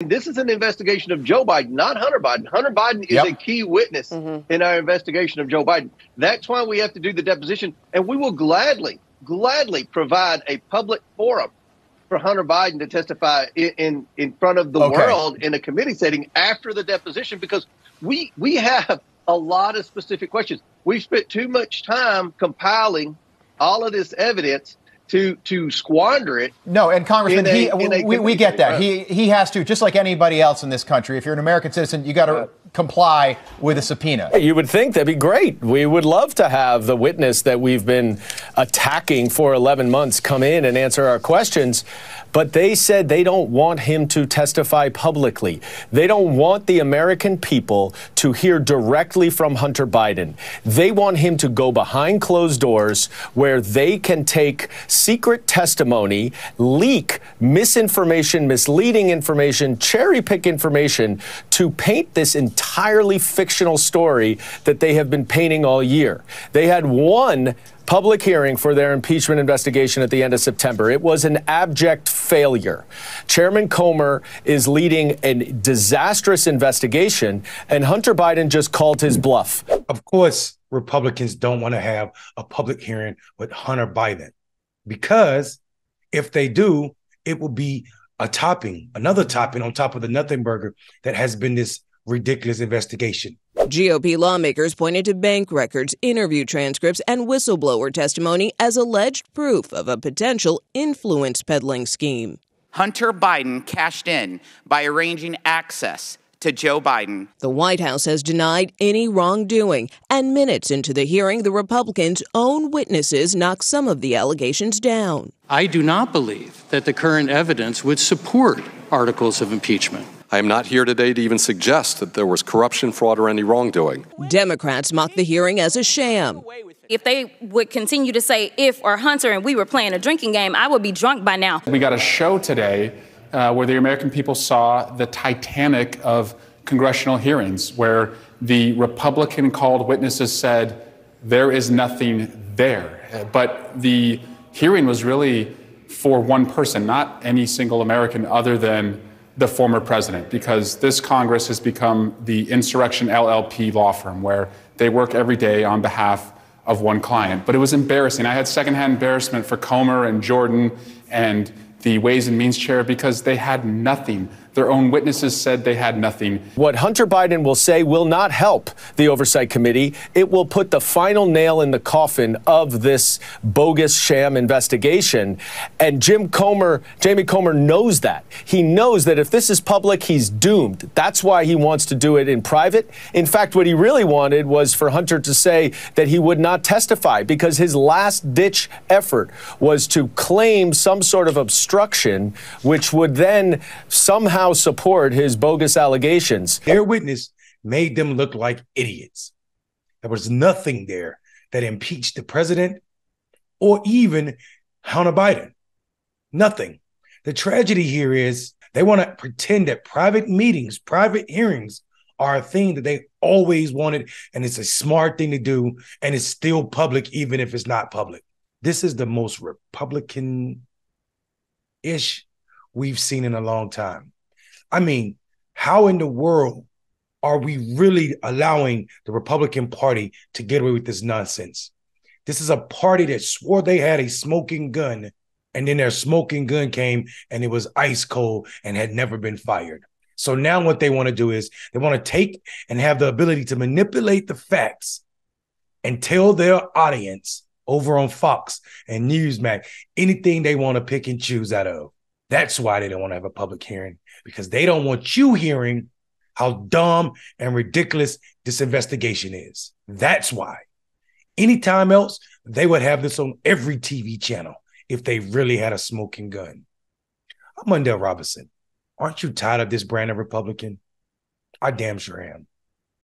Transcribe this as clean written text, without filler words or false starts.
This is an investigation of Joe Biden, not Hunter Biden. Hunter Biden is a key witness in our investigation of Joe Biden. That's why we have to do the deposition, and we will gladly provide a public forum for Hunter Biden to testify in front of the world in a committee setting after the deposition, because we have a lot of specific questions. We've spent too much time compiling all of this evidence to squander it. No, and Congressman, we get that. He has to, just like anybody else in this country. If you're an American citizen, you got to comply with a subpoena. You would think that'd be great. We would love to have the witness that we've been attacking for 11 months come in and answer our questions. But they said they don't want him to testify publicly. They don't want the American people to hear directly from Hunter Biden. They want him to go behind closed doors where they can take secret testimony, leak misinformation, misleading information, cherry-pick information to paint this entirely fictional story that they have been painting all year. They had one public hearing for their impeachment investigation at the end of September. It was an abject failure. Chairman Comer is leading a disastrous investigation, and Hunter Biden just called his bluff. Of course, Republicans don't want to have a public hearing with Hunter Biden, because if they do, it will be another topping on top of the nothing burger that has been this ridiculous investigation. GOP lawmakers pointed to bank records, interview transcripts, and whistleblower testimony as alleged proof of a potential influence peddling scheme. Hunter Biden cashed in by arranging access to Joe Biden. The White House has denied any wrongdoing, and minutes into the hearing, the Republicans' own witnesses knocked some of the allegations down. I do not believe that the current evidence would support articles of impeachment. I am not here today to even suggest that there was corruption, fraud, or any wrongdoing. Democrats mocked the hearing as a sham. If they would continue to say if or Hunter and we were playing a drinking game, I would be drunk by now. We got a show today where the American people saw the Titanic of congressional hearings, where the Republican-called witnesses said there is nothing there. But the hearing was really for one person, not any single American other than the former president, because this Congress has become the Insurrection LLP law firm where they work every day on behalf of one client. But it was embarrassing. I had secondhand embarrassment for Comer and Jordan and the Ways and Means chair, because they had nothing. Their own witnesses said they had nothing. What Hunter Biden will say will not help the Oversight Committee. It will put the final nail in the coffin of this bogus sham investigation. And Jamie Comer knows that. He knows that if this is public, he's doomed. That's why he wants to do it in private. In fact, what he really wanted was for Hunter to say that he would not testify, because his last-ditch effort was to claim some sort of obstruction, which would then somehow support his bogus allegations. Their witness made them look like idiots. There was nothing there that impeached the president or even Hunter Biden. Nothing. The tragedy here is they want to pretend that private meetings, private hearings are a thing that they always wanted, and it's a smart thing to do, and it's still public even if it's not public. This is the most Republican-ish we've seen in a long time. I mean, how in the world are we really allowing the Republican Party to get away with this nonsense? This is a party that swore they had a smoking gun, and then their smoking gun came and it was ice cold and had never been fired. So now what they want to do is they want to take and have the ability to manipulate the facts and tell their audience over on Fox and Newsmax anything they want to pick and choose out of. That's why they don't want to have a public hearing, because they don't want you hearing how dumb and ridiculous this investigation is. That's why. Anytime else, they would have this on every TV channel if they really had a smoking gun. I'm Mondale Robinson. Aren't you tired of this brand of Republican? I damn sure am.